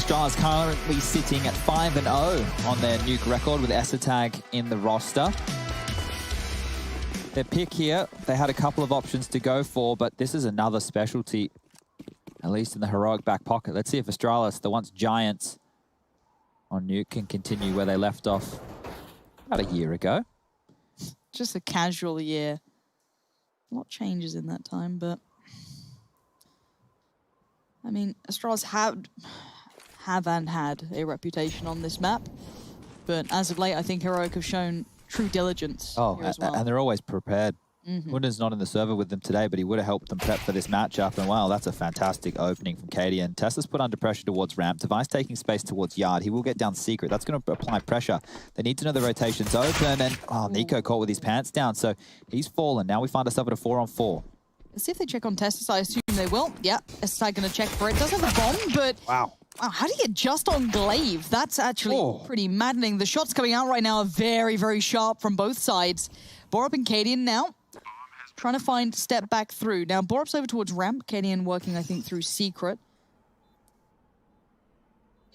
Astralis currently sitting at 5-0 on their Nuke record with Esatag in the roster. Their pick here, they had a couple of options to go for, but this is another specialty, at least in the heroic back pocket. Let's see if Astralis, the once giants on Nuke, can continue where they left off about a year ago. Just a casual year. A lot changes in that time, but I mean, Astralis have and had a reputation on this map, but as of late, I think Heroic have shown true diligence here as well. And they're always prepared. Wunder's not in the server with them today, but he would have helped them prep for this matchup. And wow, that's a fantastic opening from Katie. And Tesla's put under pressure towards ramp. Device taking space towards yard. He will get down secret. That's going to apply pressure. They need to know the rotation's open. And Nico caught with his pants down, so he's fallen. Now we find ourselves at a 4-on-4. Let's see if they check on Testis. I assume they will. Yeah, Esatag going to check for it. Does have a bomb, but wow, how do you get just on Glaive? That's actually pretty maddening. The shots coming out right now are very, very sharp from both sides. Borup and Cadian now trying to find step back through. Now Borup's over towards ramp. Cadian working, I think, through secret.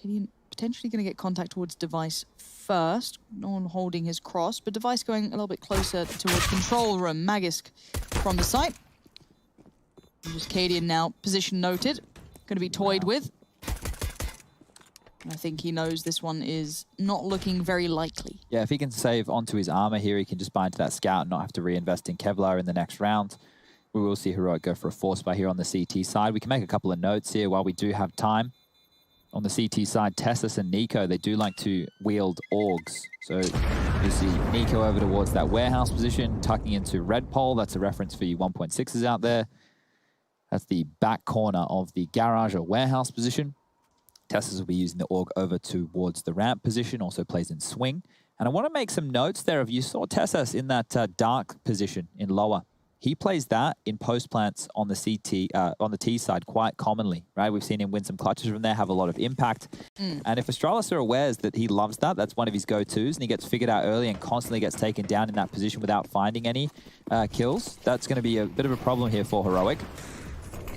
Cadian potentially going to get contact towards Device first. No one holding his cross, but Device going a little bit closer towards control room. Magisk from the site. And just Cadian now, position noted. Going to be toyed with. I think he knows this one is not looking very likely. Yeah, if he can save onto his armor here, he can just buy into that scout and not have to reinvest in Kevlar in the next round. We will see Heroic go for a force buy here on the CT side. We can make a couple of notes here while we do have time. On the CT side, Tessus and Nico, they do like to wield Augs. So you see Nico over towards that warehouse position, tucking into red pole. That's a reference for you 1.6s out there. That's the back corner of the garage or warehouse position. Tessus will be using the Aug over towards the ramp position, also plays in swing. And I want to make some notes there. If you saw Tessus in that dark position in lower, he plays that in post plants on the CT, on the T side quite commonly, right? We've seen him win some clutches from there, have a lot of impact. And if Astralis are aware that he loves that, that's one of his go-tos, and he gets figured out early and constantly gets taken down in that position without finding any kills, that's going to be a bit of a problem here for Heroic.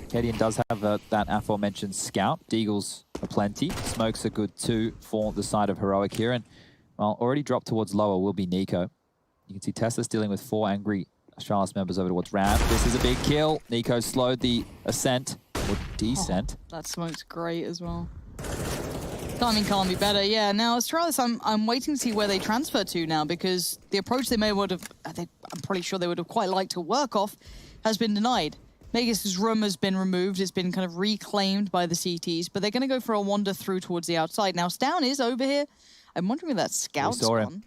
Cadian does have that aforementioned scout. Deagles are plenty. Smokes are good too for the side of Heroic here. And, well, already dropped towards lower will be Nico. You can see Tesla's dealing with 4 angry Astralis members over towards ramp. This is a big kill. Nico slowed the ascent, or descent. That smoke's great as well. Timing can't be better. Yeah, now Astralis, I'm waiting to see where they transfer to now, because the approach they would have, I'm pretty sure they would have quite liked to work off, has been denied. Vegas' room has been removed. It's been kind of reclaimed by the CTs, but they're going to go for a wander through towards the outside. Now, Stown is over here. I'm wondering if that scout's gone.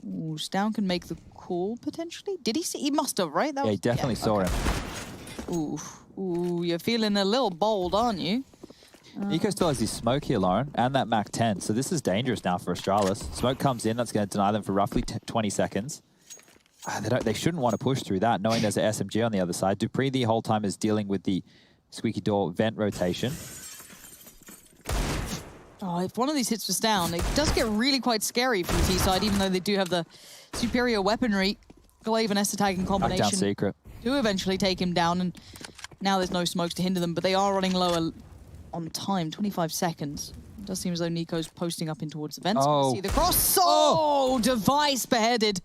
Ooh, Stown can make the call, potentially. Did he see? He must have, right? He definitely saw him. Ooh, you're feeling a little bold, aren't you? Nico still has his smoke here, Lauren, and that Mach 10. So this is dangerous now for Astralis. Smoke comes in. That's going to deny them for roughly 20 seconds. They shouldn't want to push through that, knowing there's an SMG on the other side. Dupree the whole time is dealing with the squeaky door vent rotation. Oh, if one of these hits was down, it does get really quite scary from the T side, even though they do have the superior weaponry. Glaive and Esatag in combination. Back down secret. Do eventually take him down, and now there's no smokes to hinder them, but they are running lower on time, 25 seconds. It does seem as though Nico's posting up in towards the vents. See the cross. Oh, Device beheaded.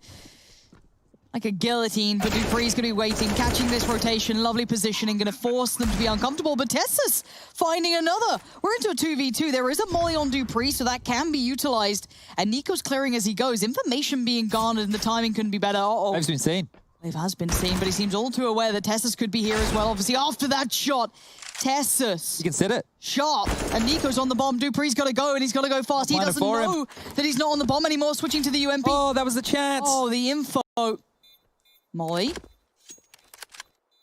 Like a guillotine, but Dupree's going to be waiting, catching this rotation, lovely positioning, going to force them to be uncomfortable, but Tessus finding another. We're into a 2v2. There is a molly on Dupree, so that can be utilized, and Nico's clearing as he goes. Information being garnered, and the timing couldn't be better. They've been seen. It has been seen, but he seems all too aware that Tessus could be here as well. Obviously, after that shot, Tessus. You can sit it. Sharp, and Nico's on the bomb. Dupree's got to go, and he's got to go fast. He doesn't know that he's not on the bomb anymore, switching to the UMP. Oh, that was the chance. Oh, the info. Molly.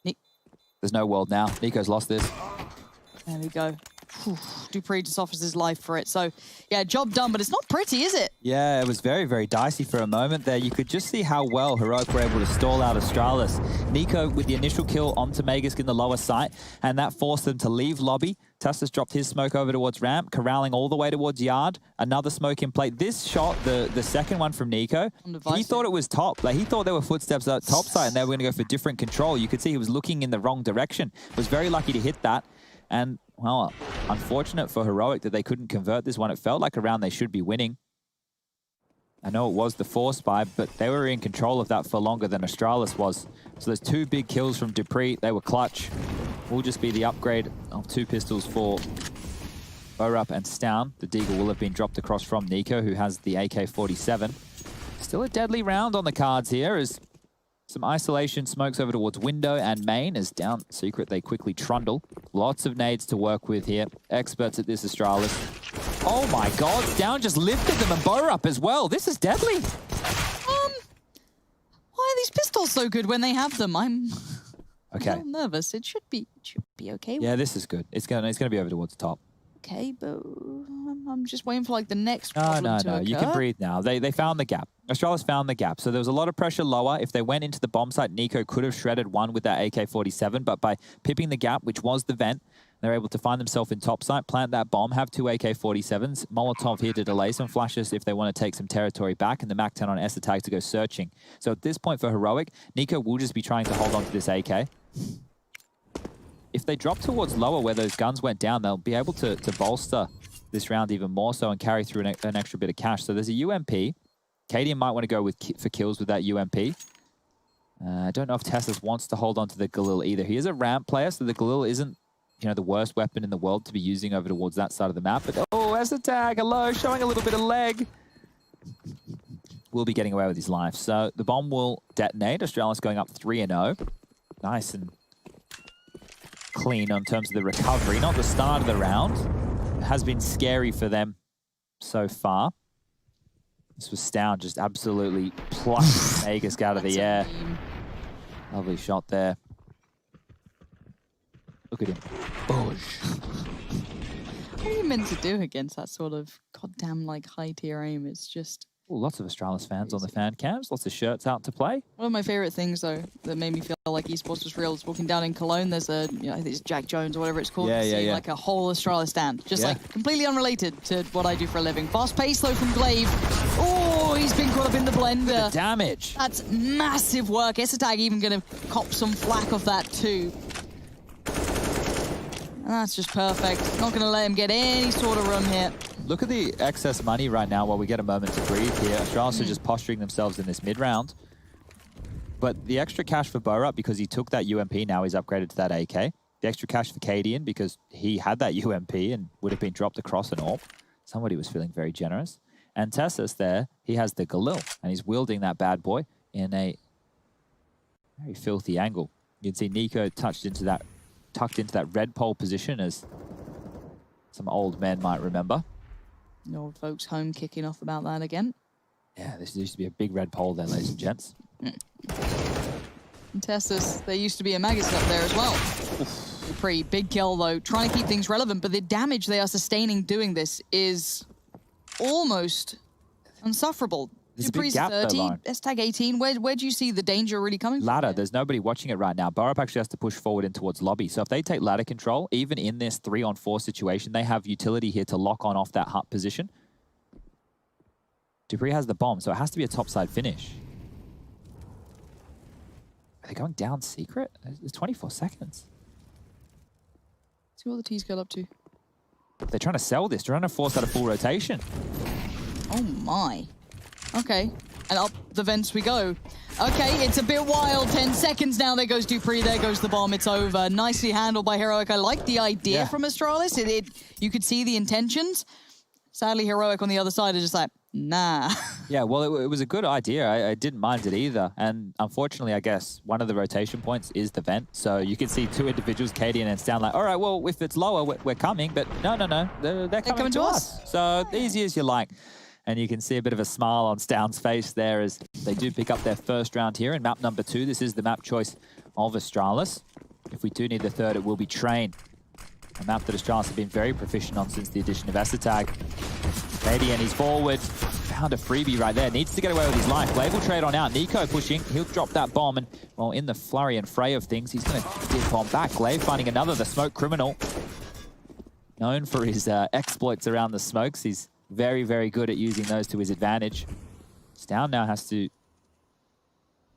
There's no world now. Nico's lost this. There we go. Whew. Dupree just offers his life for it. So, yeah, job done, but it's not pretty, is it? Yeah, it was very, very dicey for a moment there. You could just see how well Heroic were able to stall out Astralis. Nico with the initial kill onto Magisk in the lower site, and that forced them to leave lobby. Tessus dropped his smoke over towards ramp, corralling all the way towards yard. Another smoke in plate. This shot, the second one from Nico, he thought it was top. Like, he thought there were footsteps at top side, and they were going to go for different control. You could see he was looking in the wrong direction. Was very lucky to hit that. And well, unfortunate for Heroic that they couldn't convert this one. It felt like a round they should be winning. I know it was the force buy, but they were in control of that for longer than Astralis was. So there's 2 big kills from Dupree. They were clutch. Will just be the upgrade of 2 pistols for Borup and Stown. The Deagle will have been dropped across from Nico, who has the AK-47. Still a deadly round on the cards here as some isolation smokes over towards window and main. As down secret, they quickly trundle. Lots of nades to work with here. Experts at this Astralis. Oh my god, Down just lifted them and Borup as well. This is deadly. Why are these pistols so good when they have them? I'm okay. a little nervous. It should be okay. Yeah, this is good. It's gonna be over towards the top. Okay, but I'm just waiting for like the next No. to occur. You can breathe now. They found the gap. Astralis found the gap. So there was a lot of pressure lower. If they went into the bomb site, Nico could have shredded one with that AK-47, but by pipping the gap, which was the vent, they're able to find themselves in top site, plant that bomb, have 2 AK-47s, Molotov here to delay some flashes if they want to take some territory back, and the MAC-10 on Esatag to go searching. So at this point for Heroic, Nico will just be trying to hold on to this AK. If they drop towards lower where those guns went down, they'll be able to bolster this round even more so and carry through an extra bit of cash. So there's a UMP. Cadian might want to go for kills with that UMP. I don't know if Tessus wants to hold on to the Galil either. He is a ramp player, so the Galil isn't, you know, the worst weapon in the world to be using over towards that side of the map. But oh, Esatag, hello, showing a little bit of leg. Will be getting away with his life. So the bomb will detonate. Astralis going up 3-0. Nice and clean in terms of the recovery. Not the start of the round. It has been scary for them so far. This was Stown just absolutely plucked Aegis out of the air. Lovely shot there. Look at him. Boosh. What are you meant to do against that sort of goddamn like high tier aim? It's just... Ooh, lots of Astralis fans on the fan cams. Lots of shirts out to play. One of my favorite things though that made me feel like esports was real is walking down in Cologne. There's a, you know, I think it's Jack Jones or whatever it's called. Yeah. Like a whole Astralis stand, just like completely unrelated to what I do for a living. Fast pace though from Glaive. Oh, he's been caught up in the blender. The damage. That's massive work. Esatag even gonna cop some flack of that too. And that's just perfect. Not gonna let him get any sort of room here. Look at the excess money right now while we get a moment to breathe here. Astralis are just posturing themselves in this mid-round. But the extra cash for Borup, because he took that UMP, now he's upgraded to that AK. The extra cash for Cadian, because he had that UMP and would have been dropped across an AWP. Somebody was feeling very generous. And Tessus there, he has the Galil, and he's wielding that bad boy in a very filthy angle. You can see Nico tucked into that red pole position, as some old men might remember. The old folks home kicking off about that again. Yeah, this used to be a big red pole there, ladies and gents. And Tessus, there used to be a Magus up there as well. Pretty big kill though, trying to keep things relevant, but the damage they are sustaining doing this is almost unsufferable. There's a big Dupree's gap 30, though, S-Tag 18. Where do you see the danger really coming from? Ladder, there's nobody watching it right now. Borup actually has to push forward in towards lobby. So if they take ladder control, even in this 3-on-4 situation, they have utility here to lock on off that hut position. Dupree has the bomb, so it has to be a topside finish. Are they going down secret? There's 24 seconds. See what the T's got up to. They're trying to sell this. They're trying to force out a full rotation. Oh my. Okay, and up the vents we go. Okay, it's a bit wild. 10 seconds now. There goes Dupree. There goes the bomb. It's over. Nicely handled by Heroic. I like the idea from Astralis. You could see the intentions. Sadly, Heroic on the other side is just like, nah. Yeah, well, it was a good idea. I didn't mind it either. And unfortunately, I guess one of the rotation points is the vent. So you can see 2 individuals, Cadian and Stown, like, all right, well, if it's lower, we're coming. But no, they're coming to us. So easy as you like. And you can see a bit of a smile on Stown's face there as they do pick up their first round here in map number 2. This is the map choice of Astralis. If we do need the third, it will be Train. A map that Astralis have been very proficient on since the addition of Esatag. Cadian, he's forward. Found a freebie right there. Needs to get away with his life. Glaive will trade on out. Nico pushing. He'll drop that bomb. And, well, in the flurry and fray of things, he's going to dip on back. Glaive finding another, the smoke criminal. Known for his exploits around the smokes. He's very, very good at using those to his advantage. Stown now has to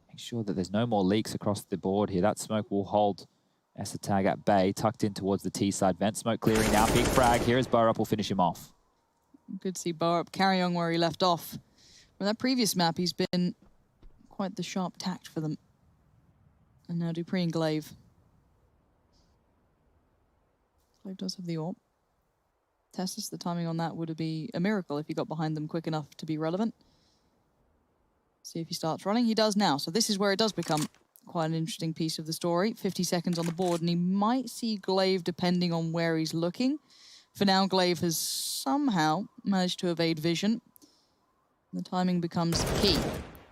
make sure that there's no more leaks across the board here. That smoke will hold Tag at bay, tucked in towards the T side vent. Smoke clearing now. Peak frag. Here is Borup will finish him off. Good to see Borup carry on where he left off. From that previous map, he's been quite the sharp tact for them. And now Dupree and Glaive. Glaive does have the AWP. Tessus, the timing on that would be a miracle if he got behind them quick enough to be relevant. See if he starts running. He does now. So this is where it does become quite an interesting piece of the story. 50 seconds on the board, and he might see Glaive depending on where he's looking. For now, Glaive has somehow managed to evade vision. The timing becomes key.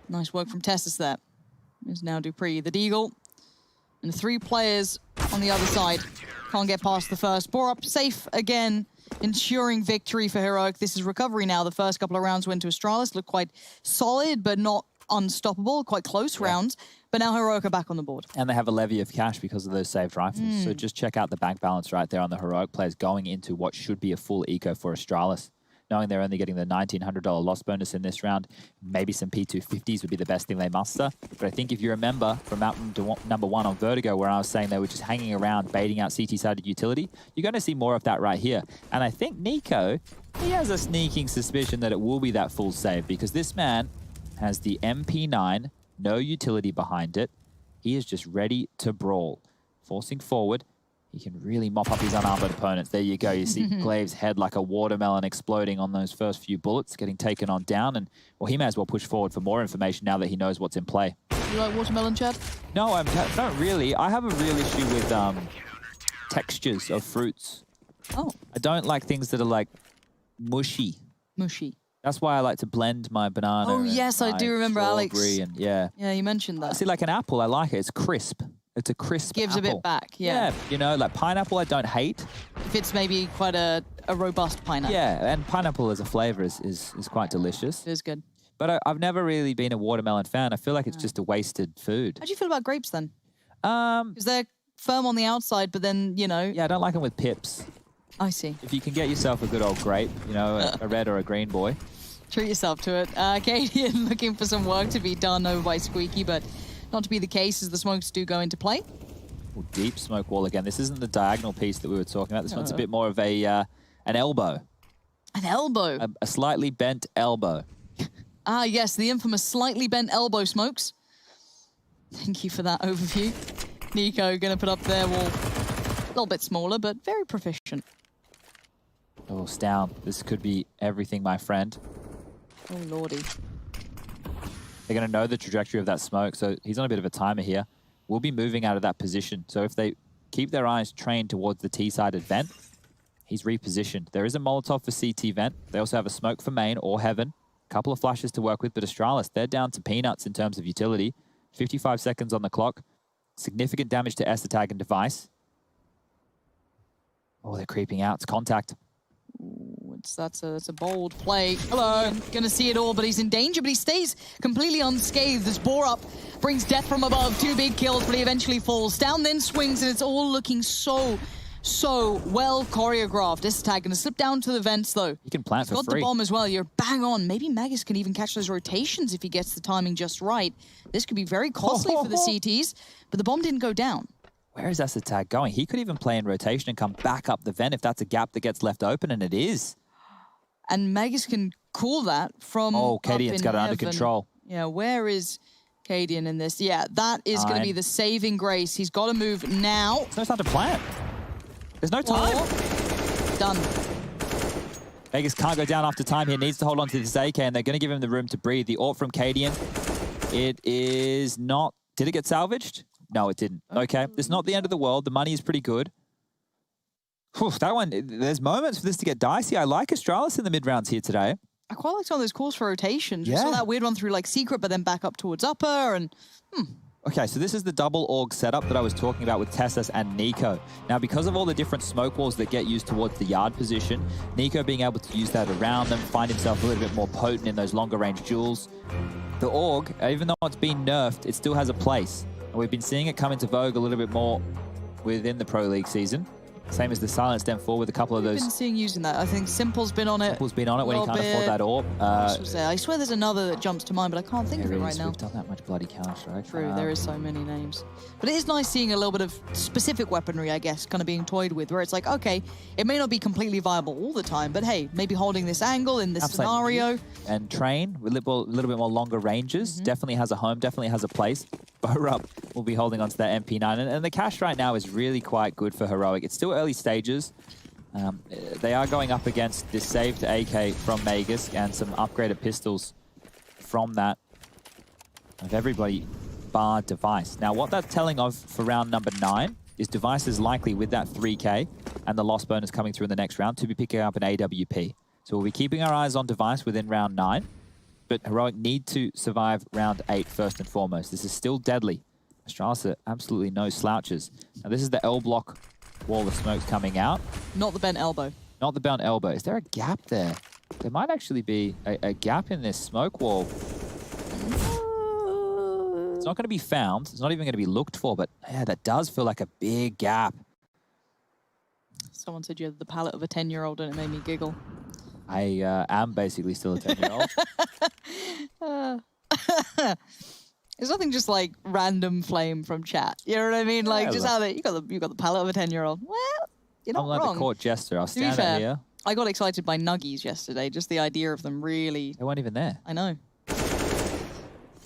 Nice work from Tessus there. There's now Dupree, the Deagle, and 3 players on the other side. Can't get past the first. Borup safe again, ensuring victory for Heroic. This is recovery now. The first couple of rounds went to Astralis. Looked quite solid, but not unstoppable. Quite close rounds. But now Heroic are back on the board. And they have a levy of cash because of those saved rifles. So just check out the bank balance right there on the Heroic players going into what should be a full eco for Astralis. Knowing they're only getting the $1,900 loss bonus in this round, maybe some P250s would be the best thing they muster. But I think if you remember from map number 1 on Vertigo, where I was saying they were just hanging around, baiting out CT-sided utility, you're going to see more of that right here. And I think Nico, he has a sneaking suspicion that it will be that full save, because this man has the MP9, no utility behind it. He is just ready to brawl. Forcing forward. He can really mop up his unarmed opponents. There you go. You see Glaive's head like a watermelon exploding on those first few bullets, getting taken on down. And, well, he may as well push forward for more information now that he knows what's in play. You like watermelon, Chad? No, not really. I have a real issue with textures of fruits. Oh. I don't like things that are, like, mushy. Mushy. That's why I like to blend my banana. Oh, yes, I do remember, Alex. And, yeah, you mentioned that. See, like an apple, I like it. It's crisp. It's a crisp Gives apple. A bit back, yeah. You know, like pineapple I don't hate. If it's maybe quite a robust pineapple. Yeah, and pineapple as a flavor is quite delicious. It is good. But I've never really been a watermelon fan. I feel like it's just a wasted food. How do you feel about grapes then? Because they're firm on the outside, but then, you know... Yeah, I don't like them with pips. I see. If you can get yourself a good old grape, you know, a red or a green boy. Treat yourself to it. Cadian looking for some work to be done over by Squeaky, but... not to be the case as the smokes do go into play. Deep smoke wall again. This isn't the diagonal piece that we were talking about. This one's a bit more of an elbow. An elbow? A slightly bent elbow. Ah, yes, the infamous slightly bent elbow, smokes. Thank you for that overview. Nico going to put up their wall. A little bit smaller, but very proficient. Oh, Stown. This could be everything, my friend. Oh, lordy. They're going to know the trajectory of that smoke, so he's on a bit of a timer here. We'll be moving out of that position. So if they keep their eyes trained towards the T-sided vent, he's repositioned. There is a Molotov for CT vent. They also have a smoke for main or heaven. A couple of flashes to work with, but Astralis, they're down to peanuts in terms of utility. 55 seconds on the clock. Significant damage to Tag and device. Oh, they're creeping out. It's contact. That's a bold play. Hello. Gonna see it all, but he's in danger, but he stays completely unscathed. This Borup brings death from above. 2 big kills, but he eventually falls. Down then swings, and it's all looking so well choreographed. Tag gonna slip down to the vents, though. He can plant for free. He's got the bomb as well. You're bang on. Maybe Magus can even catch those rotations if he gets the timing just right. This could be very costly for the CTs, but the bomb didn't go down. Where is Tag going? He could even play in rotation and come back up the vent if that's a gap that gets left open, and it is. And Magus can call that from Cadian's got it under control. Yeah, where is Cadian in this? Yeah, that is going to be the saving grace. He's got to move now. There's no time to plant. There's no time. Done. Magus can't go down after time here. Needs to hold on to this AK, and they're going to give him the room to breathe. The AWP from Cadian. It is not... Did it get salvaged? No, it didn't. Okay, it's not the end of the world. The money is pretty good. Whew, that one, there's moments for this to get dicey. I like Astralis in the mid-rounds here today. I quite like some of those calls for rotations. You saw that weird one through like secret, but then back up towards upper and... Okay, so this is the double org setup that I was talking about with Tessus and Nico. Now, because of all the different smoke walls that get used towards the yard position, Nico being able to use that around them, find himself a little bit more potent in those longer range duels. The org, even though it's been nerfed, it still has a place. And we've been seeing it come into vogue a little bit more within the Pro League season. Same as the Silence Den 4 with a couple of those. I've been seeing using that. I think Simple's been on it. Simple's been on it when he can't afford that AWP. I swear there's another that jumps to mind, but I can't think of it right now. We've done that much bloody Counter-Strike. True, there is so many names. But it is nice seeing a little bit of specific weaponry, I guess, kind of being toyed with, where it's like, okay, it may not be completely viable all the time, but hey, maybe holding this angle in this scenario. And Train, with a little bit more longer ranges, definitely has a home, definitely has a place. Borup will be holding onto that MP9. And the cash right now is really quite good for Heroic. It's still early stages. They are going up against this saved AK from Magisk and some upgraded pistols from that of everybody bar Device. Now, what that's telling of for round number 9 is Device is likely with that 3K and the loss bonus coming through in the next round to be picking up an AWP. So we'll be keeping our eyes on Device within round 9, but Heroic need to survive round 8 first and foremost. This is still deadly. Astralis are absolutely no slouches. Now, this is the L block wall of smokes coming out. Not the bent elbow. Not the bent elbow. Is there a gap there? There might actually be a gap in this smoke wall. It's not going to be found. It's not even going to be looked for, but yeah, that does feel like a big gap. Someone said you had the palate of a 10-year-old and it made me giggle. I am basically still a 10-year-old. It's nothing just like random flame from chat. You know what I mean? Like, yeah, just how you got the palate of a 10-year-old. Well, you're not wrong. I'm like the court jester. I'll stand out here. I got excited by nuggies yesterday. Just the idea of them really. They weren't even there. I know.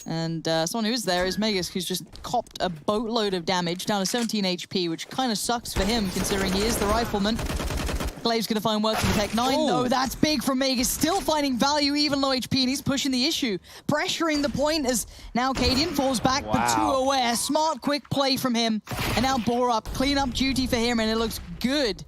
And someone who is there is Magisk, who's just copped a boatload of damage, down to 17 HP, which kind of sucks for him, considering he is the rifleman. Glaive's going to find work from Tech 9, though. That's big from Magisk, still finding value, even low HP, and he's pushing the issue. Pressuring the point as now Cadian falls back, but too aware. Smart, quick play from him. And now Borup, clean up duty for him, and it looks good.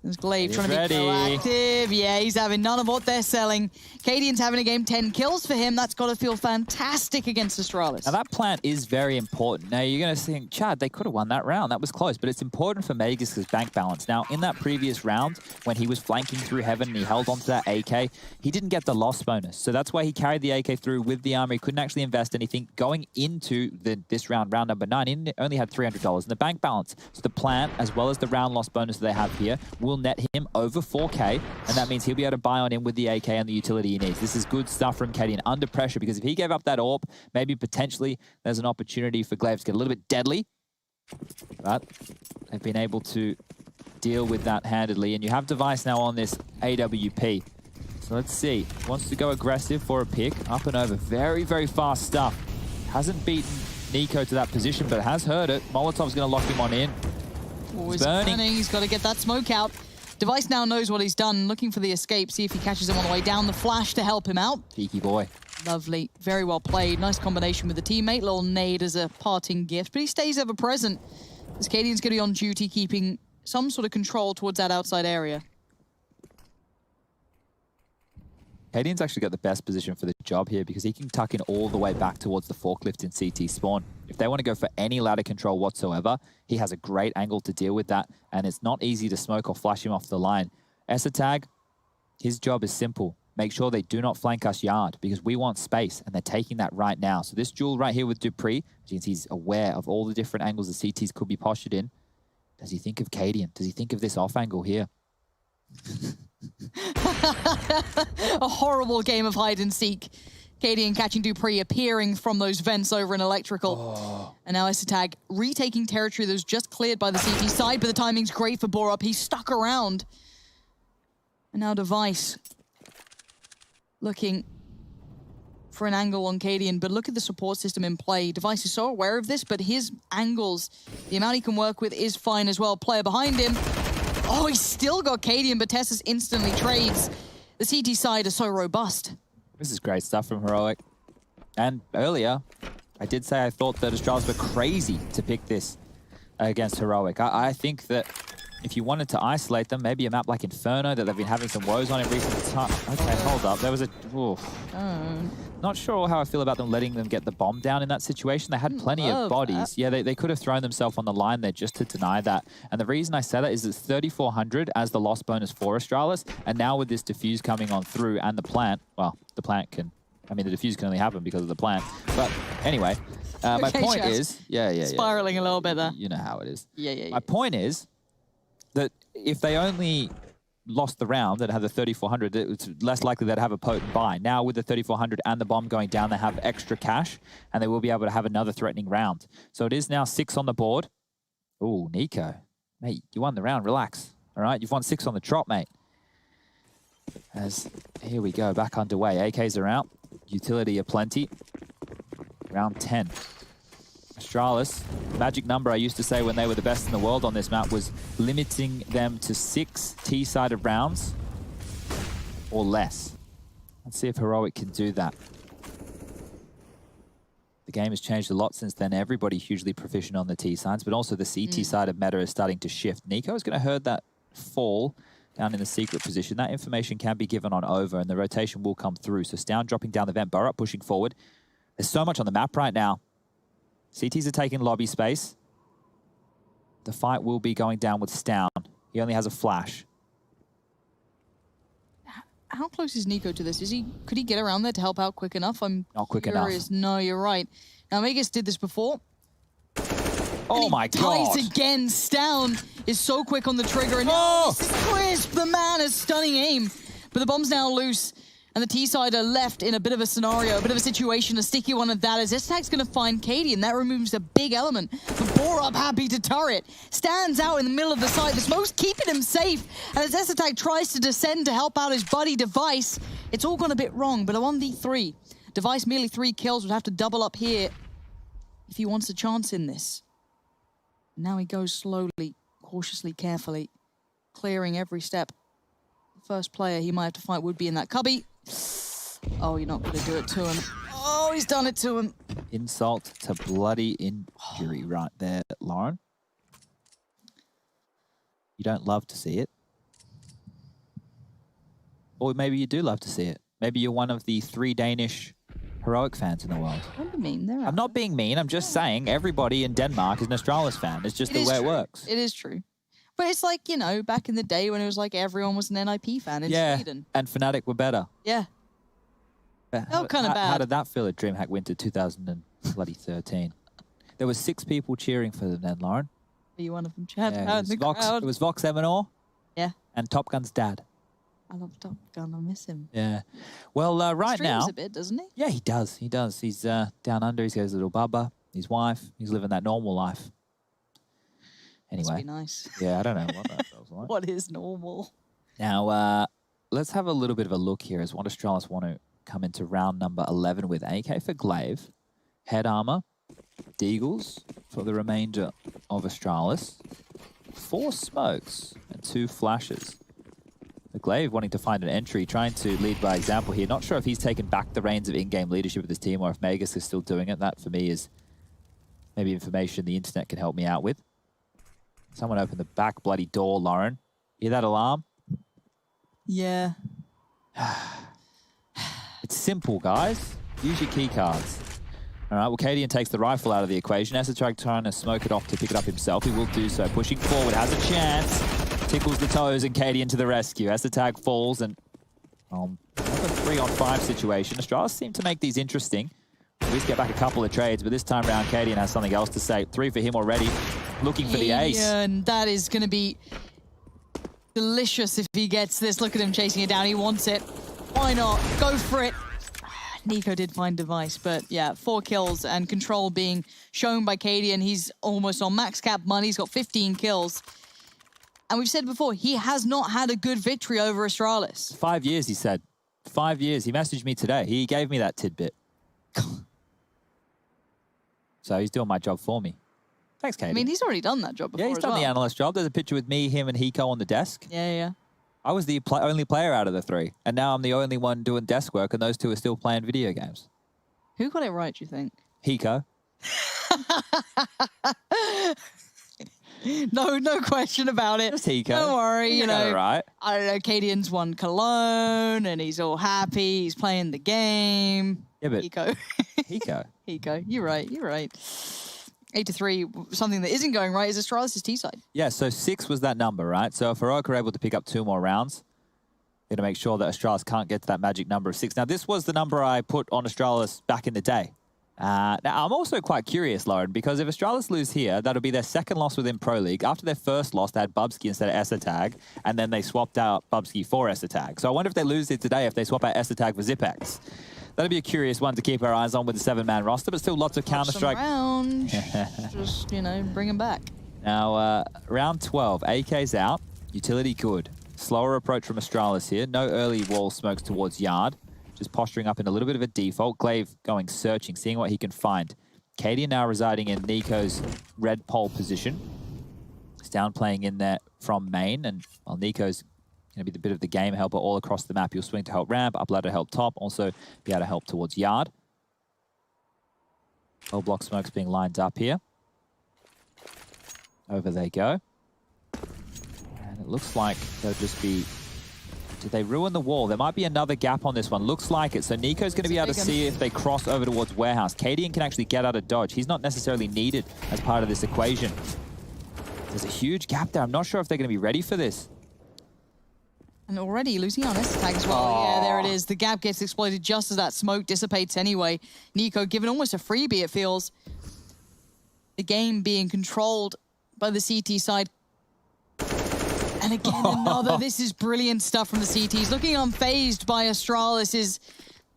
There's Glaive trying to be proactive. Yeah, he's having none of what they're selling. Cadian's having a game, 10 kills for him. That's got to feel fantastic against Astralis. Now, that plant is very important. Now, you're going to think, Chad, they could have won that round. That was close, but it's important for Magisk's bank balance. Now, in that previous round, when he was flanking through Heaven and he held onto that AK, he didn't get the loss bonus. So that's why he carried the AK through with the armor. He couldn't actually invest anything. Going into this round, round number 9, he only had $300 in the bank balance. So the plant, as well as the round loss bonus that they have here, will net him over 4K, and that means he'll be able to buy on in with the AK and the utility he needs. This is good stuff from Cadian under pressure, because if he gave up that AWP, maybe potentially there's an opportunity for Glaive to get a little bit deadly. But they've been able to deal with that handedly, and you have Device now on this AWP. So let's see. Wants to go aggressive for a pick. Up and over. Very, very fast stuff. Hasn't beaten Nico to that position, but has heard it. Molotov's going to lock him on in. He's burning. He's got to get that smoke out. Device now knows what he's done, looking for the escape, see if he catches him on the way down. The flash to help him out. Cheeky boy. Lovely. Very well played. Nice combination with the teammate. Little nade as a parting gift, but he stays ever present. As Cadian's going to be on duty, keeping some sort of control towards that outside area. Cadian's actually got the best position for the job here, because he can tuck in all the way back towards the forklift in CT spawn. If they want to go for any ladder control whatsoever, he has a great angle to deal with that, and it's not easy to smoke or flash him off the line. Esatag, his job is simple. Make sure they do not flank us yard, because we want space, and they're taking that right now. So this duel right here with Dupree, as you can see, he's aware of all the different angles the CTs could be postured in. Does he think of Cadian? Does he think of this off angle here? A horrible game of hide and seek. Cadian catching Dupree, appearing from those vents over in electrical. And now Esatag retaking territory that was just cleared by the CT side, but the timing's great for Borup. He's stuck around. And now Device looking for an angle on Cadian, but look at the support system in play. Device is so aware of this, but his angles, the amount he can work with is fine as well. Player behind him. Oh, he's still got Cadian, but Tessus instantly trades. The CT side is so robust. This is great stuff from Heroic. And earlier, I did say I thought that Astralis were crazy to pick this against Heroic. I think that if you wanted to isolate them, maybe a map like Inferno that they've been having some woes on in recent time. Okay, hold up. There was a... Not sure how I feel about them letting them get the bomb down in that situation. They had plenty of bodies. Yeah, they could have thrown themselves on the line there just to deny that. And the reason I say that is it's 3,400 as the loss bonus for Astralis. And now with this defuse coming on through and the plant, well, the plant can... I mean, the defuse can only happen because of the plant. But anyway, my point is... Yeah. Spiraling a little bit there. You know how it is. Yeah. My point is that if they only lost the round and had the 3400, it's less likely they'd have a potent buy. Now with the 3400 and the bomb going down, they have extra cash and they will be able to have another threatening round. So it is now 6 on the board. Ooh, Nico. Mate, you won the round, relax. All right, you've won 6 on the trot, mate. As here we go, back underway. AKs are out, utility aplenty. Round 10. Astralis, magic number I used to say when they were the best in the world on this map was limiting them to 6 T-sided rounds or less. Let's see if Heroic can do that. The game has changed a lot since then. Everybody hugely proficient on the T-sides, but also the CT-sided meta is starting to shift. Nico is going to herd that fall down in the secret position. That information can be given on over, and the rotation will come through. So Stown dropping down the vent, Burrow pushing forward. There's so much on the map right now. CTs are taking lobby space. The fight will be going down with Stown. He only has a flash. How close is Nico to this? Could he get around there to help out quick enough? I'm not quick enough. No, you're right. Now Vegas did this before. Oh my God! Ties again. Stown is so quick on the trigger, and this is crisp. The man has stunning aim, but the bomb's now loose. And the T-side are left in a bit of a scenario, a bit of a situation, a sticky one of that, as S-Tag's going to find Katie, and that removes a big element. But Borup, happy to turret, stands out in the middle of the site. The smoke's keeping him safe, and as S-Tag tries to descend to help out his buddy Device, it's all gone a bit wrong, but a 1v3. Device merely 3 kills, would have to double up here if he wants a chance in this. Now he goes slowly, cautiously, carefully, clearing every step. The first player he might have to fight would be in that cubby. Oh, you're not going to do it to him. Oh, he's done it to him. Insult to bloody injury right there, Lauren. You don't love to see it. Or maybe you do love to see it. Maybe you're one of the 3 Danish Heroic fans in the world. Don't be mean. I'm not being mean. I'm just saying everybody in Denmark is an Astralis fan. It's just the way it works. It is true. But it's like, you know, back in the day when it was like everyone was an NIP fan in Sweden. And Fnatic were better. Yeah. Felt kind of bad. How did that feel at DreamHack Winter 2013? There were 6 people cheering for them then, Lauren. Are you one of them, Chad? Yeah, it was Vox Eminor. Yeah. And Top Gun's dad. I love Top Gun. I miss him. Yeah. Well, right now... He streams a bit, doesn't he? Yeah, he does. He does. He's down under. He's got his little bubba, his wife. He's living that normal life. Anyway. Must be nice. Yeah, I don't know what that feels like. What is normal? Now, let's have a little bit of a look here as what Astralis want to come into round number 11 with. AK for Glaive, head armor, Deagles for the remainder of Astralis, 4 smokes and 2 flashes. The Glaive wanting to find an entry, trying to lead by example here. Not sure if he's taken back the reins of in-game leadership of this team or if Magus is still doing it. That, for me, is maybe information the internet can help me out with. Someone opened the back bloody door, Lauren. Hear that alarm? Yeah. It's simple, guys. Use your key cards. All right, well, Cadian takes the rifle out of the equation. Esotrag trying to smoke it off to pick it up himself. He will do so. Pushing forward, has a chance. Tickles the toes, and Cadian to the rescue. Esotrag falls, and another 3-on-5 situation. Astralis seem to make these interesting. At least get back a couple of trades, but this time around, Cadian has something else to say. 3 for him already. Looking for the ace. And that is going to be delicious if he gets this. Look at him chasing it down. He wants it. Why not? Go for it. Nico did find Device, but yeah, 4 kills and control being shown by Cadian. He's almost on max cap money. He's got 15 kills. And we've said before, he has not had a good victory over Astralis. 5 years, he said. 5 years. He messaged me today. He gave me that tidbit. So he's doing my job for me. Thanks, Katie. I mean, he's already done that job before. Yeah, he's done the analyst job. There's a picture with me, him, and Hiko on the desk. Yeah. I was the only player out of the 3, and now I'm the only one doing desk work, and those 2 are still playing video games. Who got it right, do you think? Hiko. No question about it. Just Hiko. Don't worry, you know. Right. I don't know, Cadian's won Cologne, and he's all happy. He's playing the game. Yeah, but... Hiko. Hiko. You're right. 8-3, something that isn't going right is Astralis' T-side. Yeah, so 6 was that number, right? So if Heroic are able to pick up 2 more rounds, they're going to make sure that Astralis can't get to that magic number of 6. Now, this was the number I put on Astralis back in the day. Now, I'm also quite curious, Lauren, because if Astralis lose here, that'll be their second loss within Pro League. After their first loss, they had Bubsky instead of Esatag, and then they swapped out Bubsky for Esatag. So I wonder if they lose it today, if they swap out Esatag for Zipex. That'll be a curious one to keep our eyes on with the 7-man roster, but still lots of Counter-Strike. Just, you know, bring them back. Now, round 12, AK's out. Utility good. Slower approach from Astralis here. No early wall smokes towards Yard. Just posturing up in a little bit of a default. Glaive going searching, seeing what he can find. Cadian now residing in Nico's red pole position. Down playing in there from main, and while Nico's going to be the bit of the game helper all across the map, you'll swing to help ramp, up ladder help top, also be able to help towards Yard. All block smokes being lined up here. Over they go. And it looks like they'll just be... Did they ruin the wall? There might be another gap on this one. Looks like it. So Nico's going to be able to see if they cross over towards Warehouse. Cadian can actually get out of dodge. He's not necessarily needed as part of this equation. There's a huge gap there. I'm not sure if they're going to be ready for this. And already losing on Esatag as well. Oh. Yeah, there it is. The gap gets exploited just as that smoke dissipates anyway. Nico given almost a freebie, it feels. The game being controlled by the CT side. And again, another. This is brilliant stuff from the CTs. Looking unfazed by Astralis is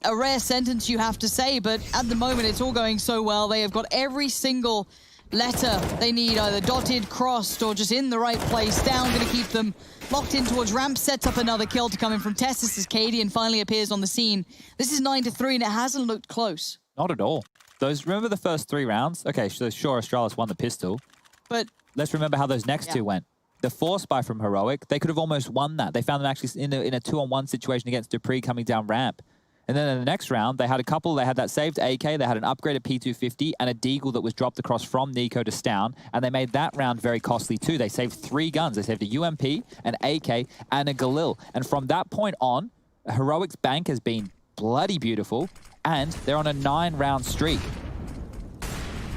a rare sentence, you have to say, but at the moment, it's all going so well. They have got every single letter they need, either dotted, crossed, or just in the right place. Down, going to keep them locked in towards ramp. Sets up another kill to come in from Testis as Cadian finally appears on the scene. This is 9-3, and it hasn't looked close. Not at all. Remember the first 3 rounds? Okay, so sure, Astralis won the pistol. But let's remember how those next 2 went. The force buy from Heroic, they could have almost won that. They found them actually in a 2-on-1 situation against Dupree coming down ramp. And then in the next round, they had a couple. They had that saved AK, they had an upgraded P250, and a Deagle that was dropped across from Nico to Stown. And they made that round very costly too. They saved 3 guns. They saved a UMP, an AK, and a Galil. And from that point on, Heroic's bank has been bloody beautiful, and they're on a 9-round streak.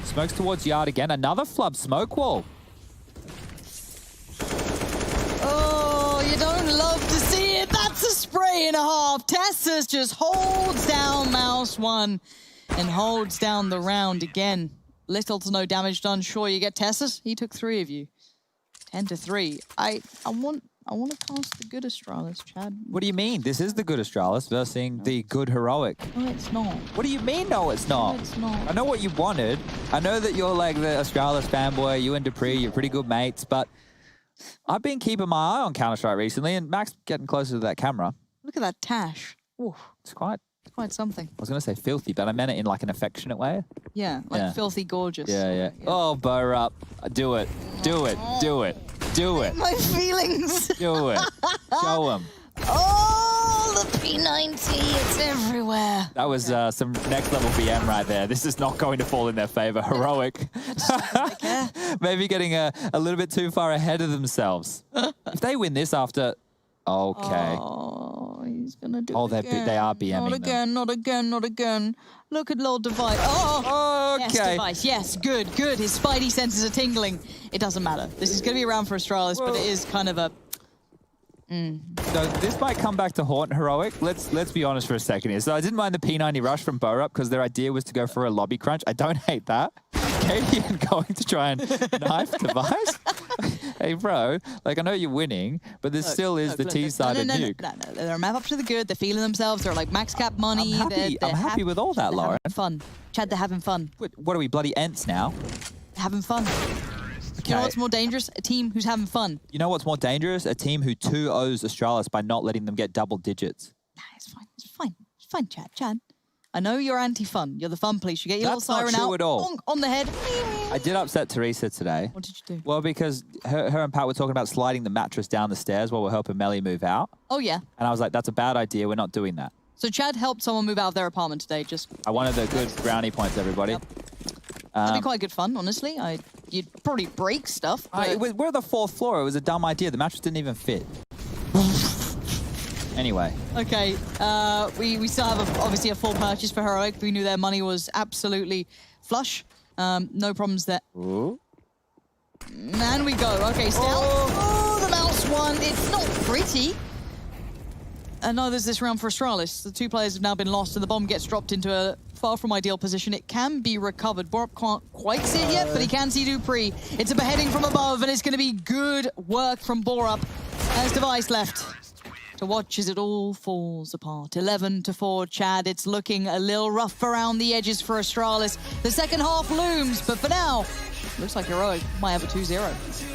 Smokes towards Yard again. Another flub smoke wall. You don't love to see it. That's a spray and a half. Tessus just holds down Mouse 1 and holds down the round again. Little to no damage done. Sure, you get Tessus. He took 3 of you. 10-3. I want to cast the good Astralis, Chad. What do you mean? This is the good Astralis versus the good Heroic. No, it's not. What do you mean, no, it's not? No, it's not. I know what you wanted. I know that you're like the Astralis fanboy. You and Dupree, you're pretty good mates, but I've been keeping my eye on Counter-Strike recently, and Max getting closer to that camera. Look at that Tash. Ooh. It's quite something. I was going to say filthy, but I meant it in like an affectionate way. Yeah, like filthy gorgeous. Yeah. Oh, bow up. Do it. Do it. Do it. Do it. My feelings. Do it. Show them. Oh, the P90. It's everywhere. That was some next level BM right there. This is not going to fall in their favor. Heroic. Maybe getting a little bit too far ahead of themselves. If they win this after... Okay. Oh, he's going to do it again. They are BMing Not again, them. not again, not again. Look at Lord Device. Oh, okay. Yes, Device. Yes, good. His spidey senses are tingling. It doesn't matter. This is going to be around for Astralis, but it is kind of a... So this might come back to haunt Heroic. Let's be honest for a second here. So I didn't mind the P90 rush from Borup because their idea was to go for a lobby crunch. I don't hate that. Cadian going to try and knife Device. Hey, bro, like I know you're winning, but there still is the T-sided nuke. No, they're a map up to the good. They're feeling themselves. They're like max cap money. I'm happy with all that, Lauren. Fun. Chad, they're having fun. What are we, bloody Ents now? Having fun. Okay. You know what's more dangerous? A team who's having fun. You know what's more dangerous? A team who 2-0s Astralis by not letting them get double digits. Nah, it's fine. It's fine. It's fine, Chad. I know you're anti-fun. You're the fun police. You get your little siren out. That's not true at all. On the head. I did upset Teresa today. What did you do? Well, because her and Pat were talking about sliding the mattress down the stairs while we're helping Melly move out. Oh, yeah. And I was like, that's a bad idea. We're not doing that. So Chad helped someone move out of their apartment today. I wanted the good brownie points, everybody. Yep. That'd be quite good fun, honestly. You'd probably break stuff. We're the 4th floor. It was a dumb idea. The mattress didn't even fit. Anyway. Okay. We still have, obviously, a full purchase for Heroic. We knew their money was absolutely flush. No problems there. Ooh. And we go. Okay, Stealth. Oh, the Mouse 1. It's not pretty. And now there's this round for Astralis. The two players have now been lost and the bomb gets dropped into a far from ideal position. It can be recovered. Borup can't quite see it yet, but he can see Dupree. It's a beheading from above, and it's going to be good work from Borup. As Device left to watch as it all falls apart. 11-4, Chad. It's looking a little rough around the edges for Astralis. The second half looms, but for now, looks like Heroic might have a 2-0.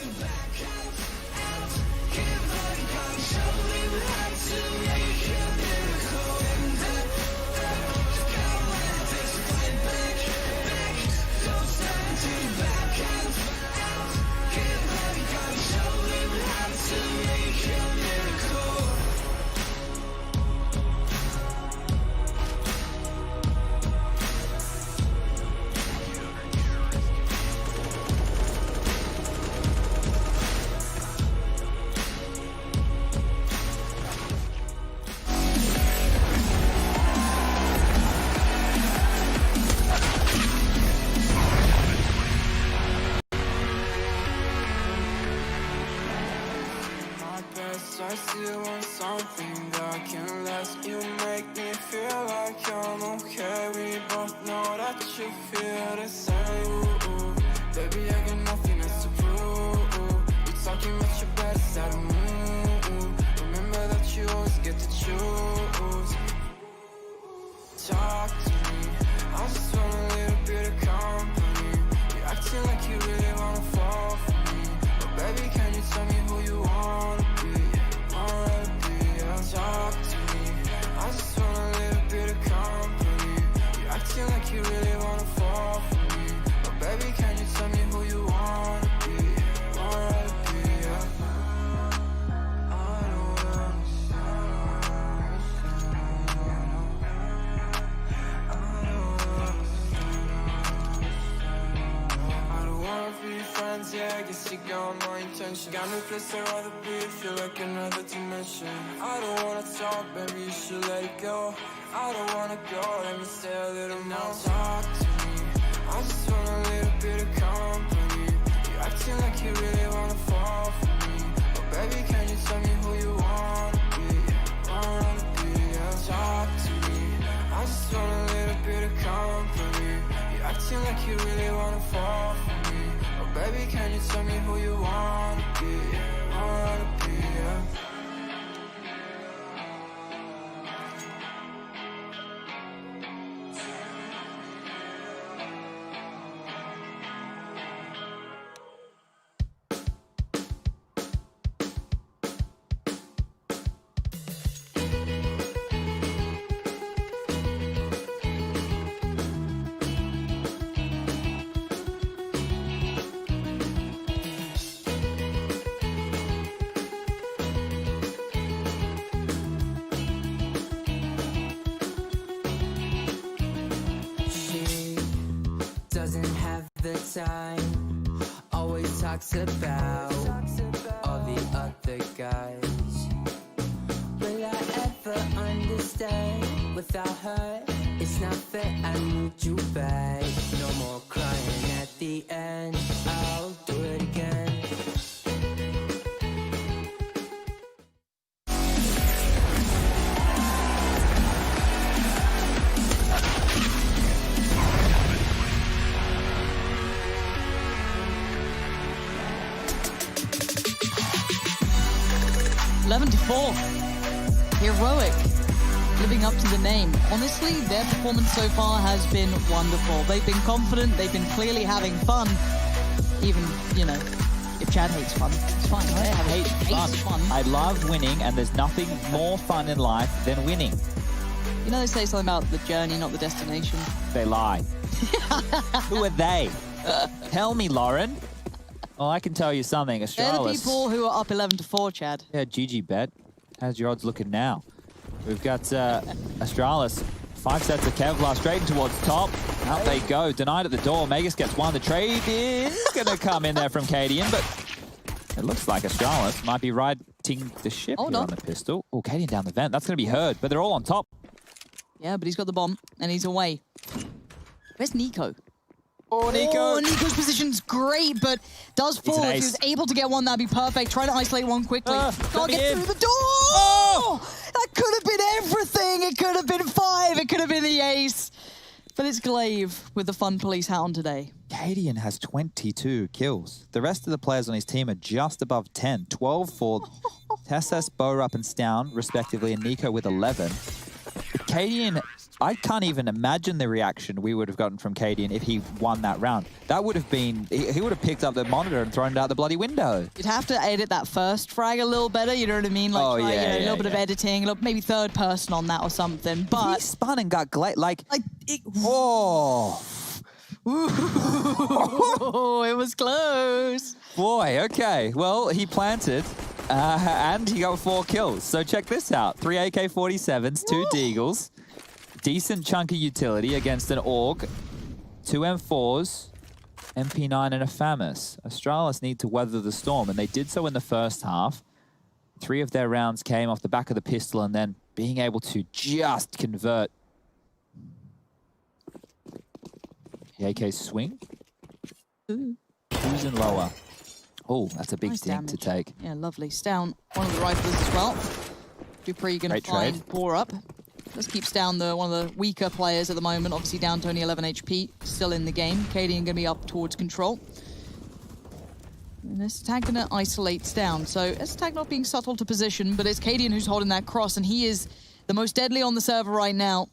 I still want something that can last. You make me feel like I'm okay. We both know that you feel the same. Ooh, baby, I got nothing else to prove. You talking about your bad side of me. Remember that you always get to choose. Talk to me, I just want a little bit of company. You acting like you really wanna fall for me, but baby, can you tell me who you wanna be? Talk to me, I just want a little bit of company. You acting like you really wanna fall for me, but baby, can you tell me who you wanna be? Wanna be, yeah. I don't wanna be friends, yeah, I guess you got my intention. Got no place I'd rather be, feel like another dimension. I don't wanna talk, baby, you should let it go. I don't wanna go, let me stay a little more. Talk to me, I just want a little bit of company. You acting like you really wanna fall for me, but baby, can you tell me who you wanna be? Wanna be, yeah. Talk to me, I just want a little bit of company. You acting like you really wanna fall for me, but baby, can you tell me who you wanna be? Wanna be, yeah. Doesn't have the time, always talks about all the other guys. Will I ever understand? Without her, it's not fair, I need you back. No more crying at the end, I'll do it again. Heroic, living up to the name. Honestly, their performance so far has been wonderful. They've been confident, they've been clearly having fun. Even, you know, if Chad hates fun, it's fine, right? I hate fun. I love winning, and there's nothing more fun in life than winning. You know, they say something about the journey, not the destination. They lie. Who are they? Tell me, Lauren. Well, I can tell you something. Astralis. They're the people who are up 11-4, Chad. Yeah, GG bet. How's your odds looking now? We've got Astralis. 5 sets of Kevlar straight towards top. Out they go. Denied at the door. Magus gets one. The trade is going to come in there from Cadian, but it looks like Astralis might be riding the ship here on the pistol. Oh, Cadian down the vent. That's going to be heard, but they're all on top. Yeah, but he's got the bomb, and he's away. Where's Nico? Oh, Nico. Oh, Nico's position's great, but does fall. If he was able to get one, that'd be perfect. Try to isolate one quickly. Can't get through the door! Oh! That could have been everything. It could have been 5. It could have been the ace. But it's Glaive with the Fun Police hat on today. Cadian has 22 kills. The rest of the players on his team are just above 10. 12 for Tessus, Borup, and Stown, respectively, and Nico with 11. But Cadian, I can't even imagine the reaction we would have gotten from Cadian if he won that round. That would have been, he would have picked up the monitor and thrown it out the bloody window. You'd have to edit that first frag a little better, you know what I mean? Like, try, a little bit of editing, maybe third person on that or something, but... He spun and got like it, oh! Ooh, it was close. Boy, okay. Well, he planted, and he got 4 kills. So check this out. 3 AK-47s, 2 Deagles. Decent chunk of utility against an AUG. 2 M4s, MP9, and a FAMAS. Astralis need to weather the storm, and they did so in the first half. 3 of their rounds came off the back of the pistol, and then being able to just convert. The AK swing. Ooh. Who's in lower? Oh, that's a big Nice thing damage. to take. Yeah, lovely. Stown, one of the rifles as well. Dupree going to find Borup. This keeps down one of the weaker players at the moment. Obviously down to only 11 HP, still in the game. Cadian going to be up towards control. And this attack going to isolate Stown. So this attack not being subtle to position, but it's Cadian who's holding that cross, and he is the most deadly on the server right now.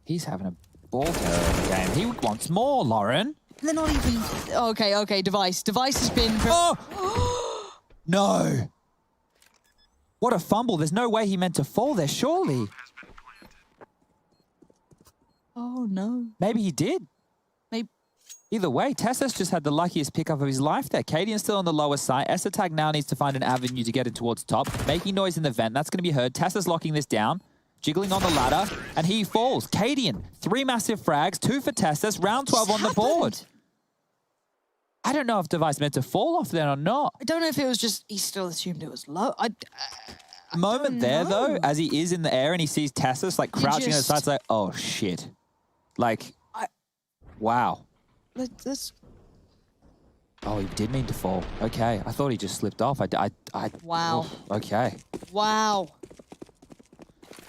He's having a ball terror in the game. He wants more, Lauren. They're not even... Okay, Device. Device has been... Oh! No. What a fumble. There's no way he meant to fall there, surely. Oh, no. Maybe he did. Maybe. Either way, Tessus just had the luckiest pickup of his life there. Cadian's still on the lower side. S-Attack now needs to find an avenue to get it towards top. Making noise in the vent. That's going to be heard. Tessus locking this down. Jiggling on the ladder. And he falls. Cadian, 3 massive frags. 2 for Tessus. Round 12 on the board. I don't know if Device meant to fall off then or not. I don't know if it was just... He still assumed it was low. Moment there, though, as he is in the air and he sees Tessus, like, crouching on the side, it's like, oh, shit. Like, wow. Let's... Oh, he did mean to fall. Okay, I thought he just slipped off. Wow. Oh, okay. Wow.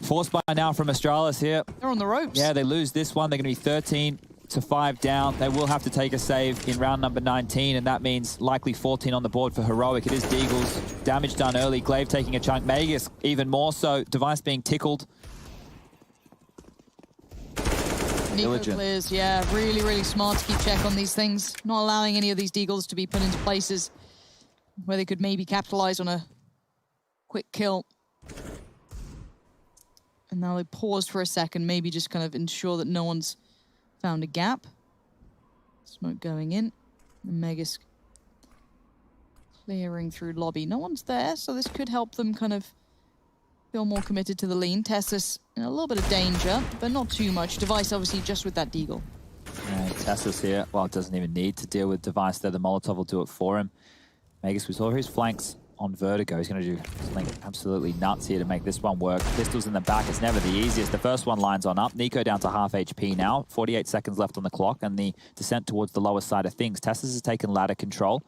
Forced by now from Astralis here. They're on the ropes. Yeah, they lose this one. They're going to be 13-5 down. They will have to take a save in round number 19, and that means likely 14 on the board for Heroic. It is Deagles. Damage done early. Glaive taking a chunk. Magus even more so. Device being tickled. Nico clears, yeah. Really, really smart to keep check on these things. Not allowing any of these Deagles to be put into places where they could maybe capitalize on a quick kill. And now they pause for a second, maybe just kind of ensure that no one's found a gap. Smoke going in. And Megas clearing through lobby. No one's there, so this could help them kind of feel more committed to the lean. Tessus in a little bit of danger, but not too much. Device obviously just with that Deagle. And Tessus here, well, doesn't even need to deal with Device there. The Molotov will do it for him. Magus, we saw his flanks on Vertigo. He's going to do something absolutely nuts here to make this one work. Pistols in the back, it's never the easiest. The first one lines on up. Nico down to half HP now. 48 seconds left on the clock, and the descent towards the lower side of things. Tessus has taken ladder control.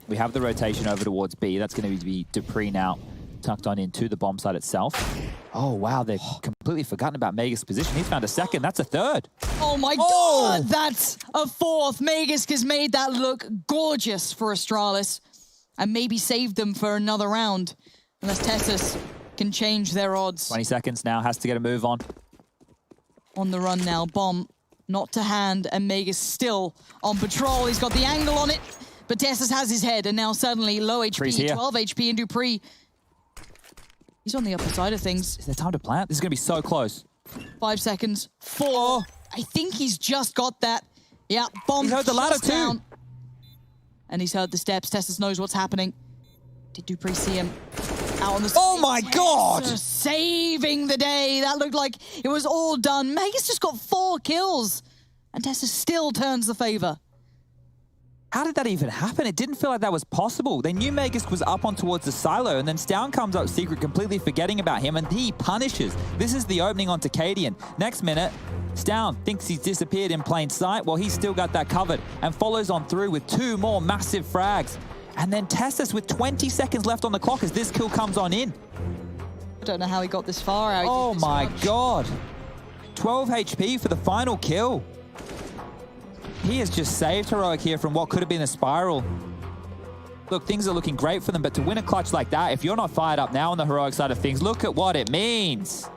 We have the rotation over towards B. That's going to be Dupree now, tucked on into the bomb site itself. Oh, wow, they've completely forgotten about Magus' position. He's found a second. That's a third. Oh, my God, that's a fourth. Magus has made that look gorgeous for Astralis and maybe saved them for another round, unless Tessus can change their odds. 20 seconds now, has to get a move on. On the run now, bomb not to hand, and Magus still on patrol. He's got the angle on it, but Tessus has his head, and now suddenly low HP, 12 HP, and Dupree. He's on the upper side of things. Is there time to plant? This is going to be so close. 5 seconds. 4. I think he's just got that. Yeah, bomb. He's heard the ladder too. And he's heard the steps. Tessus knows what's happening. Did Dupree see him out on the... Oh my God! Saving the day. That looked like it was all done. Magus just got 4 kills. And Tessus still turns the favor. How did that even happen? It didn't feel like that was possible. They knew Magus was up on towards the silo, and then Stown comes up secret, completely forgetting about him, and he punishes. This is the opening onto Cadian. Next minute, Stown thinks he's disappeared in plain sight. Well, he's still got that covered and follows on through with 2 more massive frags. And then Tessus with 20 seconds left on the clock as this kill comes on in. Don't know how he got this far out. Oh my god. 12 HP for the final kill. He has just saved Heroic here from what could have been a spiral. Look, things are looking great for them, but to win a clutch like that, if you're not fired up now on the Heroic side of things, look at what it means.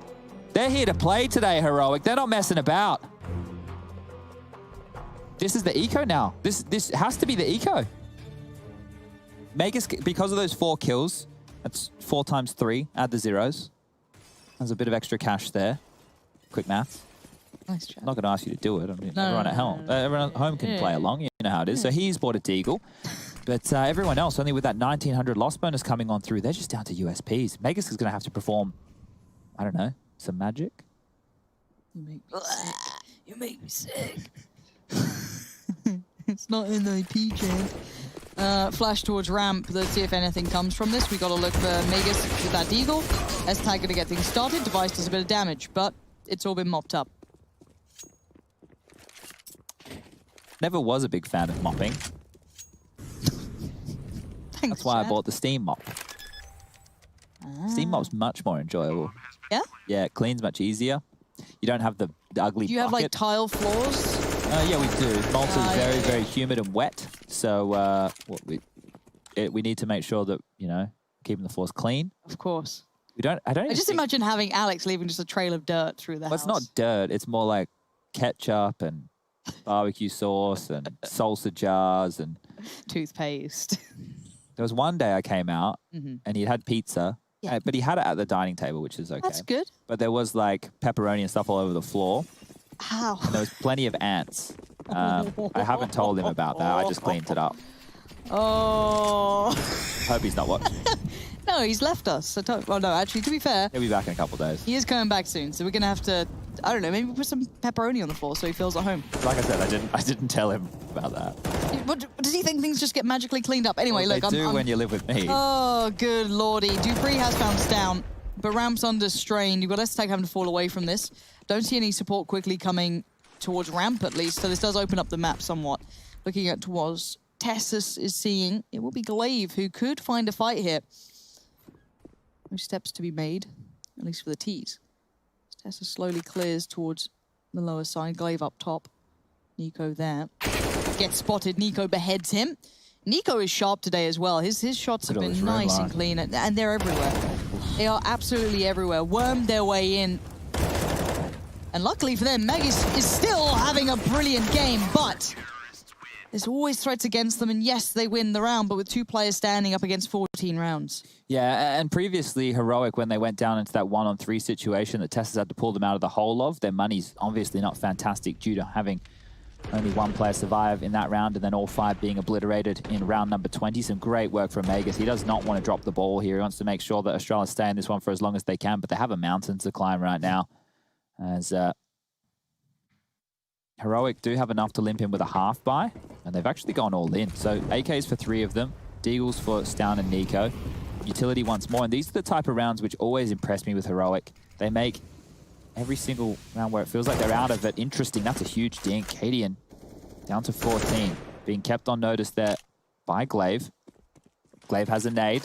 They're here to play today, Heroic. They're not messing about. This is the eco now. This has to be the eco. Magus, because of those 4 kills, that's 4 times 3, add the zeros. There's a bit of extra cash there. Quick maths. Nice try. I'm not going to ask you to do it. I mean, No, everyone at home, everyone at home can play along. You know how it is. So he's bought a Deagle. But everyone else, only with that 1900 loss bonus coming on through, they're just down to USPs. Magus is going to have to perform, I don't know, some magic. You make me sick. It's not in the PJ. Flash towards ramp. Let's see if anything comes from this. We got to look for Magus with that Deagle. S-Tag going to get things started. Device does a bit of damage, but it's all been mopped up. Never was a big fan of mopping. Thanks, That's why Chad. I bought the Steam Mop. Steam Mop's much more enjoyable. Yeah? Yeah, it cleans much easier. You don't have the ugly Do you have, like, bucket. tile floors? Yeah, we do. Malta's very, yeah. very humid and wet. So we need to make sure that, you know, keeping the floors clean. Of course. I I just imagine having Alex leaving just a trail of dirt through the house. It's not dirt. It's more like ketchup and barbecue sauce and salsa jars and toothpaste. There was one day I came out and he had pizza, but he had it at the dining table, which is okay. That's good. But there was like pepperoni and stuff all over the floor. Ow. And there was plenty of ants. I haven't told him about that. I just cleaned it up. Oh. Hope he's not watching. No, he's left us. So well, no, actually, to be fair, He'll be back in a couple of days. he is coming back soon. So we're going to have to, I don't know, maybe put some pepperoni on the floor so he feels at home. Like I said, I didn't tell him about that. What, does he think things just get magically cleaned up? Anyway, Well, look, they do when you live with me. Oh, good lordy. Dupree has bounced down, but Ramp's under strain. You've got S-Tag having to fall away from this. Don't see any support quickly coming towards Ramp, at least, so this does open up the map somewhat. Looking at towards Tessus is seeing, it will be Glaive who could find a fight here. No steps to be made, at least for the T's. Tessus slowly clears towards the lower side. Glaive up top. Nico there. Gets spotted. Nico beheads him. Nico is sharp today as well. His shots have been nice and clean, and they're everywhere. They are absolutely everywhere. Wormed their way in. And luckily for them, Magus is still having a brilliant game, but there's always threats against them, and yes, they win the round, but with 2 players standing up against 14 rounds. Yeah, and previously, Heroic, when they went down into that 1-on-3 situation that Tessus had to pull them out of the hole of, their money's obviously not fantastic due to having only 1 player survive in that round and then all 5 being obliterated in round number 20. Some great work from Magus. He does not want to drop the ball here. He wants to make sure that Astralis stay in this one for as long as they can, but they have a mountain to climb right now. As Heroic do have enough to limp in with a half buy, and they've actually gone all in. So AKs for 3 of them, Deagles for Stown and Nico, utility once more, and these are the type of rounds which always impress me with Heroic. They make every single round where it feels like they're out of it interesting. That's a huge dink. Cadian down to 14, being kept on notice there by Glaive. Glaive has a nade.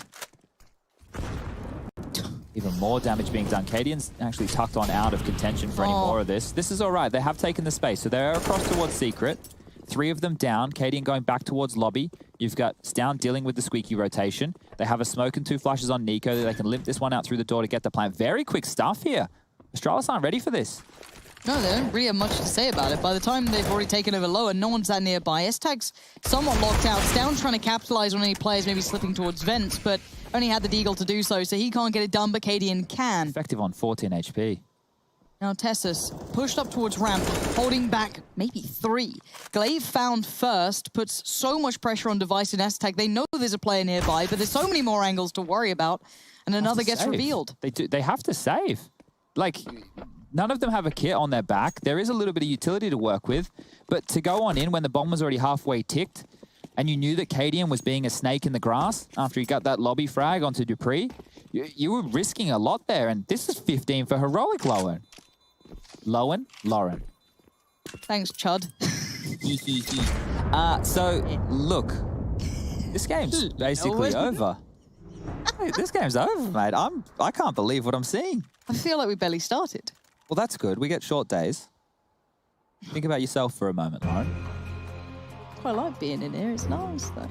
Even more damage being done. Cadian's actually tucked on out of contention for any more of this. This is all right. They have taken the space. So they're across towards Secret. 3 of them down. Cadian going back towards Lobby. You've got Stown dealing with the squeaky rotation. They have a smoke and 2 flashes on Nico. They can limp this one out through the door to get the plant. Very quick stuff here. Astralis aren't ready for this. No, they don't really have much to say about it. By the time they've already taken over lower, no one's that nearby. S-Tag's somewhat locked out. Stown trying to capitalize on any players maybe slipping towards Vents, but only had the Deagle to do so he can't get it done, but Cadian can. Effective on 14 HP. Now Tessus pushed up towards Ramp, holding back maybe 3. Glaive found first, puts so much pressure on Device and S-Tag. They know there's a player nearby, but there's so many more angles to worry about, and another gets revealed. They have to save. Like, none of them have a kit on their back. There is a little bit of utility to work with, but to go on in when the bomb was already halfway ticked, and you knew that Cadian was being a snake in the grass after he got that lobby frag onto Dupree, you were risking a lot there, and this is 15 for Heroic Lowen. Lauren. Thanks, Chud. So, look, this game's basically over. Hey, this game's over, mate. I can't believe what I'm seeing. I feel like we barely started. Well, that's good. We get short days. Think about yourself for a moment, Lauren. I quite like being in here. It's nice, though.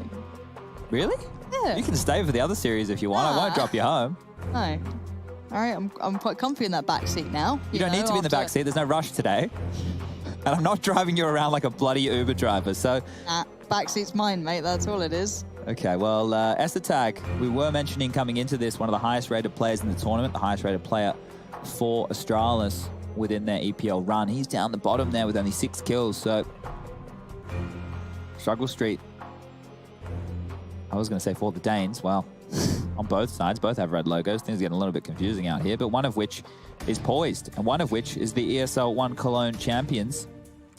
Really? Yeah. You can stay for the other series if you want. I won't drop you home. No. All right, I'm quite comfy in that back seat now. You don't need to be in the back seat. There's no rush today. And I'm not driving you around like a bloody Uber driver, so... Nah, back seat's mine, mate. That's all it is. Okay, well, Tag, we were mentioning coming into this, one of the highest-rated players in the tournament, the highest-rated player for Astralis within their EPL run. He's down the bottom there with only 6 kills, so... Struggle Street. I was going to say for the Danes. Well, on both sides, both have red logos. Things are getting a little bit confusing out here, but one of which is poised, and one of which is the ESL 1 Cologne champions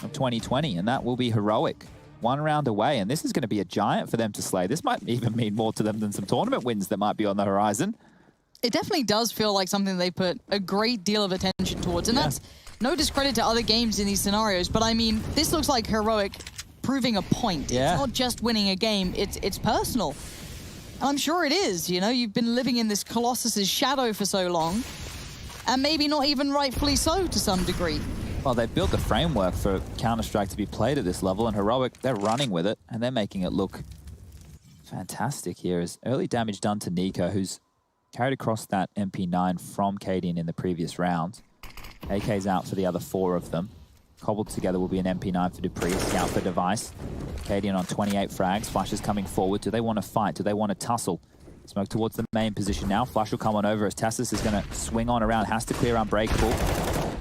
of 2020, and that will be Heroic. 1 round away, and this is going to be a giant for them to slay. This might even mean more to them than some tournament wins that might be on the horizon. It definitely does feel like something they put a great deal of attention towards, and that's no discredit to other games in these scenarios, but I mean, this looks like Heroic proving a point. It's not just winning a game, it's personal. And I'm sure it is, you know, you've been living in this Colossus's shadow for so long, and maybe not even rightfully so to some degree. Well, they've built the framework for Counter-Strike to be played at this level, and Heroic, they're running with it, and they're making it look fantastic here. As early damage done to Nico, who's carried across that MP9 from Cadian in the previous round. AK's out for the other 4 of them. Cobbled together will be an MP9 for Dupree, scout for Device. Cadian on 28 frags, Flash is coming forward. Do they want to fight? Do they want to tussle? Smoke towards the main position now. Flash will come on over as Tassus is going to swing on around, has to clear Unbreakable.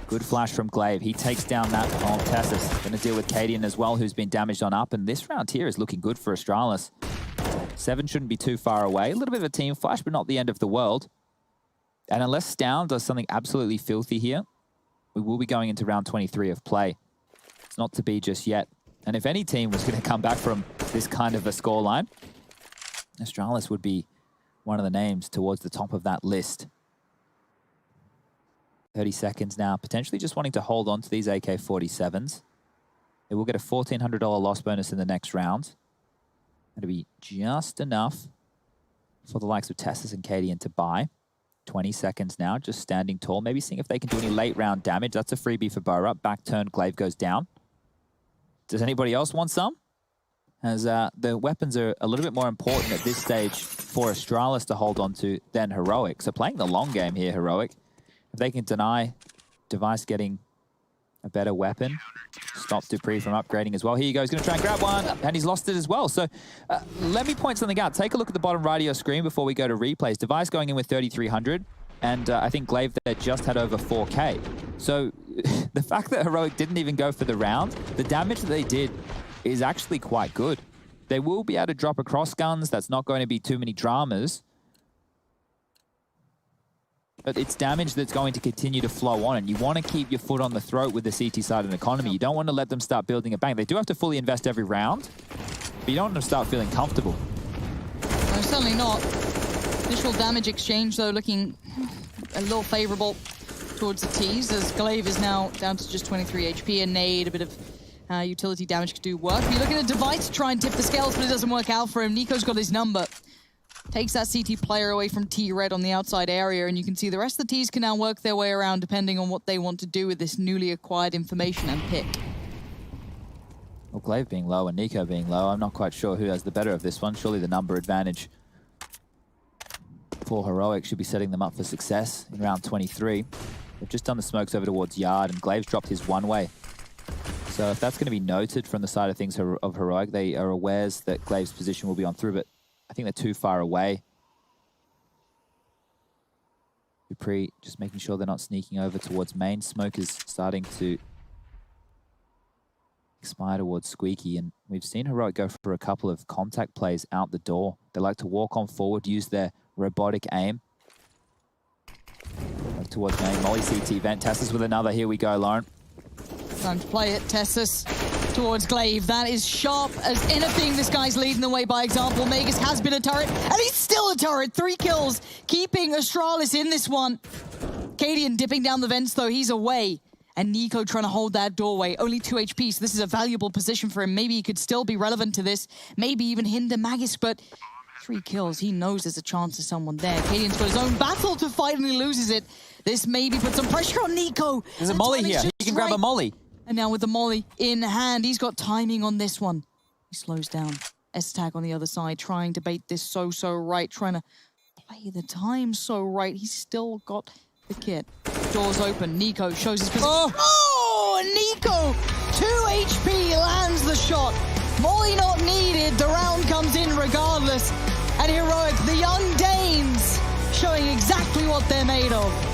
Good flash from Glaive. He takes down that on Tassus. Going to deal with Cadian as well, who's been damaged on up. And this round here is looking good for Astralis. 7 shouldn't be too far away. A little bit of a team flash, but not the end of the world. And unless Stown does something absolutely filthy here, we will be going into round 23 of play. It's not to be just yet. And if any team was going to come back from this kind of a scoreline, Astralis would be one of the names towards the top of that list. 30 seconds now, potentially just wanting to hold on to these AK-47s. They will get a $1,400 loss bonus in the next round. That'll be just enough for the likes of Tessus and Cadian to buy. 20 seconds now, just standing tall. Maybe seeing if they can do any late round damage. That's a freebie for Burrup. Back turn, Glaive goes down. Does anybody else want some? As the weapons are a little bit more important at this stage for Astralis to hold on to than Heroic. So playing the long game here, Heroic. If they can deny Device getting a better weapon, stop Dupree from upgrading as well. Here you go, he's going to try and grab one, and he's lost it as well. So let me point something out. Take a look at the bottom right of your screen before we go to replays. Device going in with 3,300, and I think Glaive there just had over 4K. So the fact that Heroic didn't even go for the round, the damage that they did is actually quite good. They will be able to drop across guns. That's not going to be too many dramas. But it's damage that's going to continue to flow on, and you want to keep your foot on the throat with the CT side of the economy. You don't want to let them start building a bank. They do have to fully invest every round, but you don't want them to start feeling comfortable. No, certainly not. Initial damage exchange, though, looking a little favorable towards the T's, as Glaive is now down to just 23 HP, and Nade, a bit of utility damage could do work. You look at a Device to try and tip the scales, but it doesn't work out for him. Nico's got his number. Takes that CT player away from T-Red on the outside area, and you can see the rest of the Ts can now work their way around depending on what they want to do with this newly acquired information and pick. Well, Glaive being low and Nico being low, I'm not quite sure who has the better of this one. Surely the number advantage for Heroic should be setting them up for success in round 23. They've just done the smokes over towards Yard, and Glaive's dropped his one-way. So if that's going to be noted from the side of things of Heroic, they are aware that Glaive's position will be on through, but I think they're too far away. Dupree just making sure they're not sneaking over towards main. Smoke is starting to expire towards Squeaky, and we've seen Heroic go for a couple of contact plays out the door. They like to walk on forward, use their robotic aim. Move towards main. Molly CT vent. Tessus with another. Here we go, Lauren. Time to play it. Tessus towards Glaive. That is sharp as anything. This guy's leading the way by example. Magus has been a turret, and he's still a turret. 3 kills, keeping Astralis in this one. Cadian dipping down the vents, though. He's away. And Nico trying to hold that doorway. Only 2 HP, so this is a valuable position for him. Maybe he could still be relevant to this. Maybe even hinder Magus, but 3 kills. He knows there's a chance of someone there. Cadian's got his own battle to fight and he loses it. This maybe puts some pressure on Nico. There's a molly here. He can grab a molly. And now with the molly in hand, he's got timing on this one. He slows down. S-Tag on the other side, trying to bait this so right, trying to play the time so right. He's still got the kit. Doors open. Nico shows his position. Oh, Nico! 2 HP lands the shot. Molly not needed. The round comes in regardless. And Heroic, the young Danes, showing exactly what they're made of.